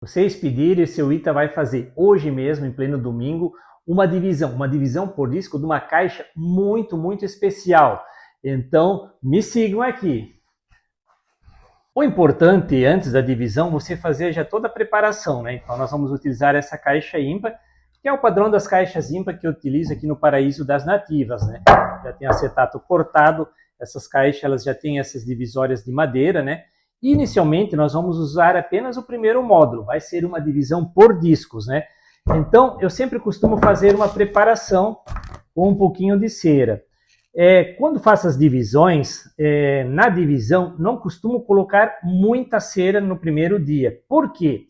Vocês pediram e seu Ita vai fazer hoje mesmo, em pleno domingo, uma divisão por disco de uma caixa muito especial. Então, me sigam aqui. O importante, antes da divisão, você fazer já toda a preparação, né? Então, nós vamos utilizar essa caixa ímpar, que é o padrão das caixas ímpar que eu utilizo aqui no Paraíso das Nativas, né? Já tem acetato cortado, essas caixas elas já têm essas divisórias de madeira, né? Inicialmente, nós vamos usar apenas o primeiro módulo, vai ser uma divisão por discos, né? Então, eu sempre costumo fazer uma preparação com um pouquinho de cera. Quando faço as divisões, na divisão, não costumo colocar muita cera no primeiro dia. Por quê?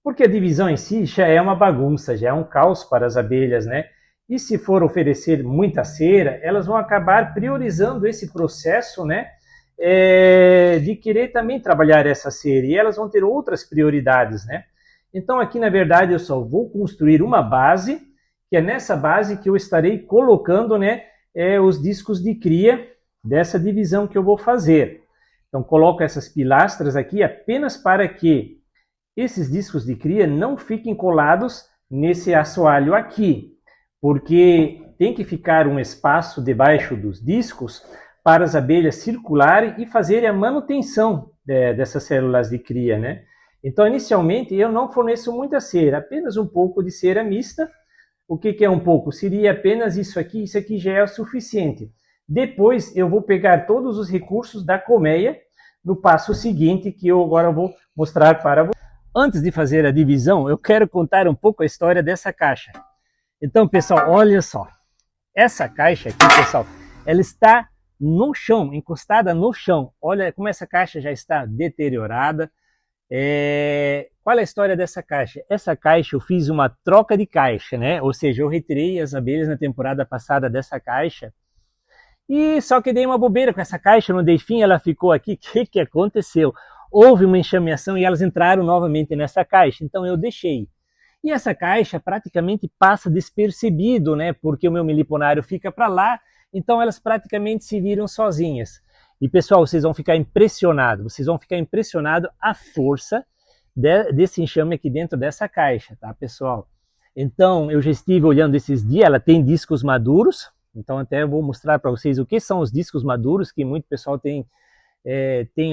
Porque a divisão em si já é uma bagunça, já é um caos para as abelhas, né? E se for oferecer muita cera, elas vão acabar priorizando esse processo, né? De querer também trabalhar essa cera, e elas vão ter outras prioridades, né? Então aqui na verdade eu só vou construir uma base, que é nessa base que eu estarei colocando, né, os discos de cria dessa divisão que eu vou fazer. Então coloco essas pilastras aqui apenas para que esses discos de cria não fiquem colados nesse assoalho aqui, porque tem que ficar um espaço debaixo dos discos para as abelhas circularem e fazerem a manutenção dessas células de cria, né? Então, inicialmente, eu não forneço muita cera, apenas um pouco de cera mista. O que é um pouco? Seria apenas isso aqui já é o suficiente. Depois, eu vou pegar todos os recursos da colmeia no passo seguinte, que eu agora vou mostrar para vocês. Antes de fazer a divisão, eu quero contar um pouco a história dessa caixa. Então, pessoal, olha só. Essa caixa aqui, pessoal, ela está no chão, encostada no chão. Olha como essa caixa já está deteriorada. Qual é a história dessa caixa? Essa caixa eu fiz uma troca de caixa, né? Ou seja, eu retirei as abelhas na temporada passada dessa caixa. E só que dei uma bobeira com essa caixa, não dei fim, ela ficou aqui. O que aconteceu? Houve uma enxameação e elas entraram novamente nessa caixa. Então eu deixei. E essa caixa praticamente passa despercebido, né? Porque o meu meliponário fica para lá. Então elas praticamente se viram sozinhas. E pessoal, vocês vão ficar impressionados. Vocês vão ficar impressionados a força desse enxame aqui dentro dessa caixa, tá, pessoal? Então eu já estive olhando esses dias. Ela tem discos maduros. Então até eu vou mostrar para vocês o que são os discos maduros, que muito pessoal tem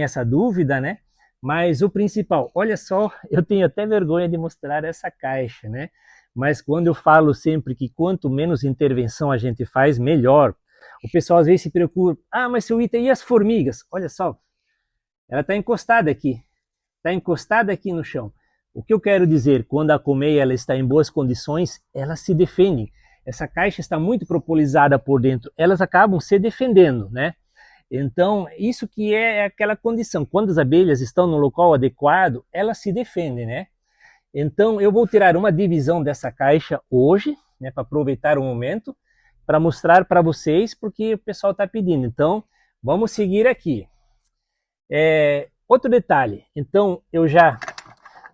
essa dúvida, né? Mas o principal, olha só, eu tenho até vergonha de mostrar essa caixa, né? Mas quando eu falo sempre que quanto menos intervenção a gente faz, melhor. O pessoal às vezes se preocupa, mas seu Ita, e as formigas? Olha só, ela está encostada aqui no chão. O que eu quero dizer, quando a colmeia ela está em boas condições, elas se defendem. Essa caixa está muito propolizada por dentro, elas acabam se defendendo, né? Então, isso que é aquela condição. Quando as abelhas estão no local adequado, elas se defendem, né? Então, eu vou tirar uma divisão dessa caixa hoje, né, para aproveitar o momento, para mostrar para vocês, porque o pessoal está pedindo. Então, vamos seguir aqui. Outro detalhe. Então, eu já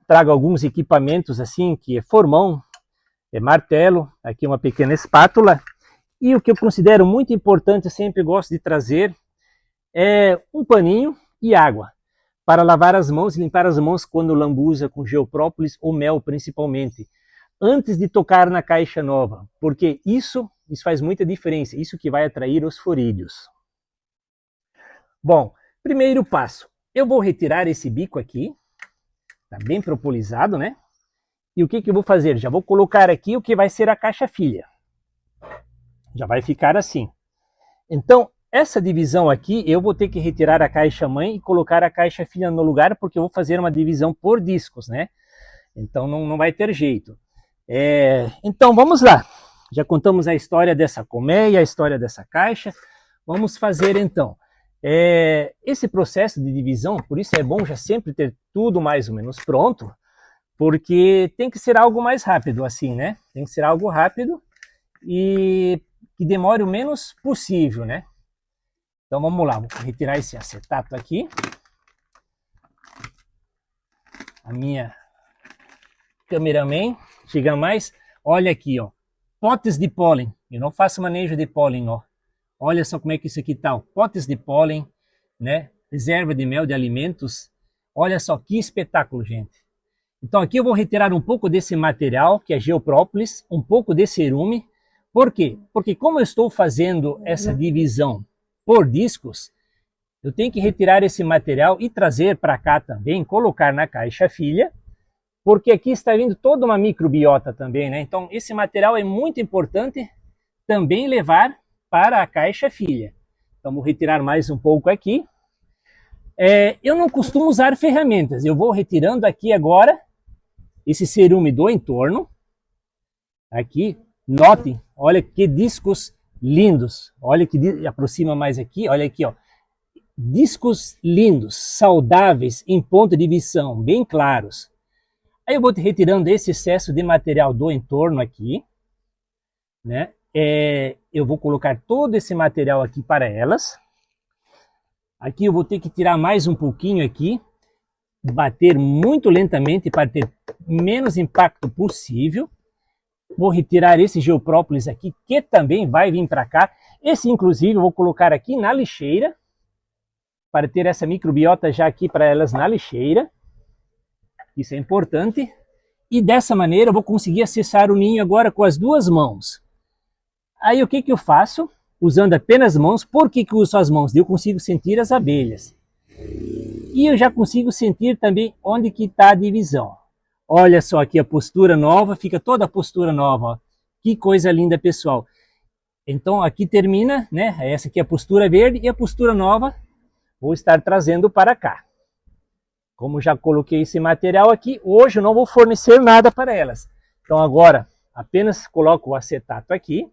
trago alguns equipamentos assim, que é formão, martelo, aqui uma pequena espátula. E o que eu considero muito importante, eu sempre gosto de trazer, um paninho e água para lavar as mãos e limpar as mãos quando lambuza com geoprópolis ou mel principalmente, antes de tocar na caixa nova, porque isso faz muita diferença, isso que vai atrair os forídeos. Bom, primeiro passo, eu vou retirar esse bico aqui, tá bem propolizado, né? E o que eu vou fazer? Já vou colocar aqui o que vai ser a caixa filha. Já vai ficar assim. Então, essa divisão aqui, eu vou ter que retirar a caixa mãe e colocar a caixa filha no lugar, porque eu vou fazer uma divisão por discos, né? Então não vai ter jeito. Então vamos lá. Já contamos a história dessa colmeia, a história dessa caixa. Vamos fazer então. Esse processo de divisão, por isso é bom já sempre ter tudo mais ou menos pronto, porque tem que ser algo mais rápido assim, né? Tem que ser algo rápido e que demore o menos possível, né? Então vamos lá, vou retirar esse acetato aqui. A minha cameraman chega mais. Olha aqui, ó, potes de pólen. Eu não faço manejo de pólen, ó. Olha só como é que isso aqui tá, ó. Potes de pólen, né? Reserva de mel de alimentos. Olha só que espetáculo, gente. Então aqui eu vou retirar um pouco desse material, que é geoprópolis, um pouco de cerume. Por quê? Porque como eu estou fazendo essa divisão por discos, eu tenho que retirar esse material e trazer para cá também, colocar na caixa filha, porque aqui está vindo toda uma microbiota também, né? Então esse material é muito importante também levar para a caixa filha. Então vou retirar mais um pouco aqui. Eu não costumo usar ferramentas, eu vou retirando aqui agora esse cerume do entorno. Aqui, notem, olha que discos lindos. Olha que aproxima mais aqui, olha aqui, ó. Discos lindos, saudáveis, em ponto de visão, bem claros. Aí eu vou retirando esse excesso de material do entorno aqui, né? Eu vou colocar todo esse material aqui para elas. Aqui eu vou ter que tirar mais um pouquinho aqui, bater muito lentamente para ter menos impacto possível. Vou retirar esse geoprópolis aqui, que também vai vir para cá. Esse, inclusive, eu vou colocar aqui na lixeira, para ter essa microbiota já aqui para elas na lixeira. Isso é importante. E dessa maneira eu vou conseguir acessar o ninho agora com as duas mãos. Aí o que eu faço? Usando apenas mãos. Por que eu uso as mãos? Eu consigo sentir as abelhas. E eu já consigo sentir também onde que está a divisão. Olha só aqui a postura nova, fica toda a postura nova. Ó. Que coisa linda, pessoal. Então aqui termina, né? Essa aqui é a postura verde e a postura nova vou estar trazendo para cá. Como já coloquei esse material aqui, hoje eu não vou fornecer nada para elas. Então agora apenas coloco o acetato aqui.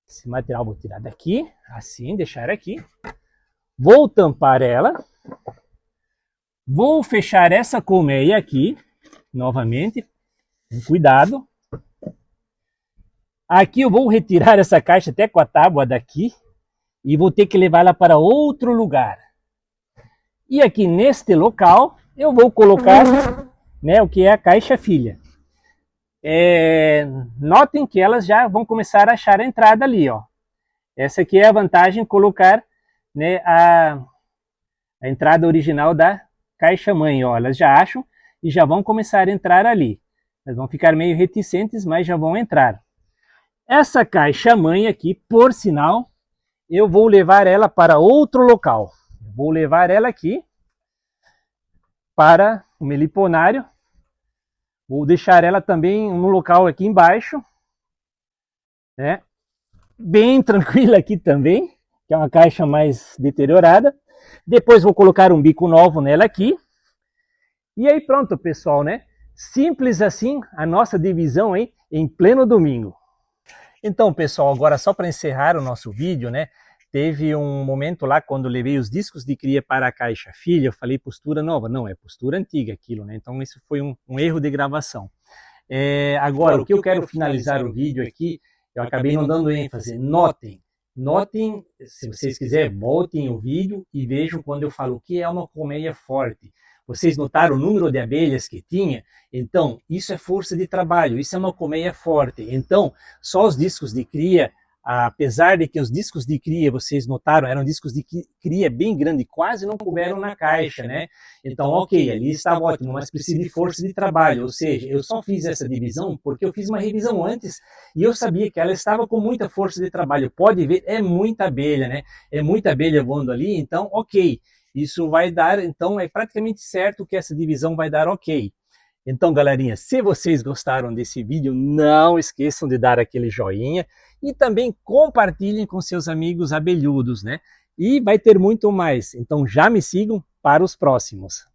Esse material vou tirar daqui, assim, deixar aqui. Vou tampar ela. Vou fechar essa colmeia aqui, novamente, com cuidado. Aqui eu vou retirar essa caixa até com a tábua daqui e vou ter que levar ela para outro lugar. E aqui neste local eu vou colocar, né, o que é a caixa filha. Notem que elas já vão começar a achar a entrada ali, ó. Essa aqui é a vantagem, colocar, né, a entrada original da caixa mãe, ó. Elas já acham e já vão começar a entrar ali. Elas vão ficar meio reticentes, mas já vão entrar. Essa caixa mãe aqui, por sinal, eu vou levar ela para outro local. Vou levar ela aqui para o meliponário. Vou deixar ela também no local aqui embaixo, né? Bem tranquila aqui também, que é uma caixa mais deteriorada. Depois vou colocar um bico novo nela aqui. E aí pronto, pessoal, né? Simples assim a nossa divisão aí em pleno domingo. Então, pessoal, agora só para encerrar o nosso vídeo, né? Teve um momento lá quando eu levei os discos de cria para a caixa filha, eu falei postura nova. Não, é postura antiga aquilo, né? Então isso foi um erro de gravação. Agora, o que eu quero finalizar o vídeo aqui, eu acabei não dando ênfase. Notem, se vocês quiserem, voltem o vídeo e vejam quando eu falo que é uma colmeia forte. Vocês notaram o número de abelhas que tinha? Então, isso é força de trabalho, isso é uma colmeia forte. Então, só os discos de cria, apesar de que os discos de cria, vocês notaram, eram discos de cria bem grande, quase não couberam na caixa, né? Então, ok, ali estava ótimo, mas precisa de força de trabalho, ou seja, eu só fiz essa divisão porque eu fiz uma revisão antes e eu sabia que ela estava com muita força de trabalho. Pode ver, é muita abelha, né? É muita abelha voando ali, então, ok. Isso vai dar, então é praticamente certo que essa divisão vai dar ok. Então, galerinha, se vocês gostaram desse vídeo, não esqueçam de dar aquele joinha e também compartilhem com seus amigos abelhudos, né? E vai ter muito mais. Então já me sigam para os próximos.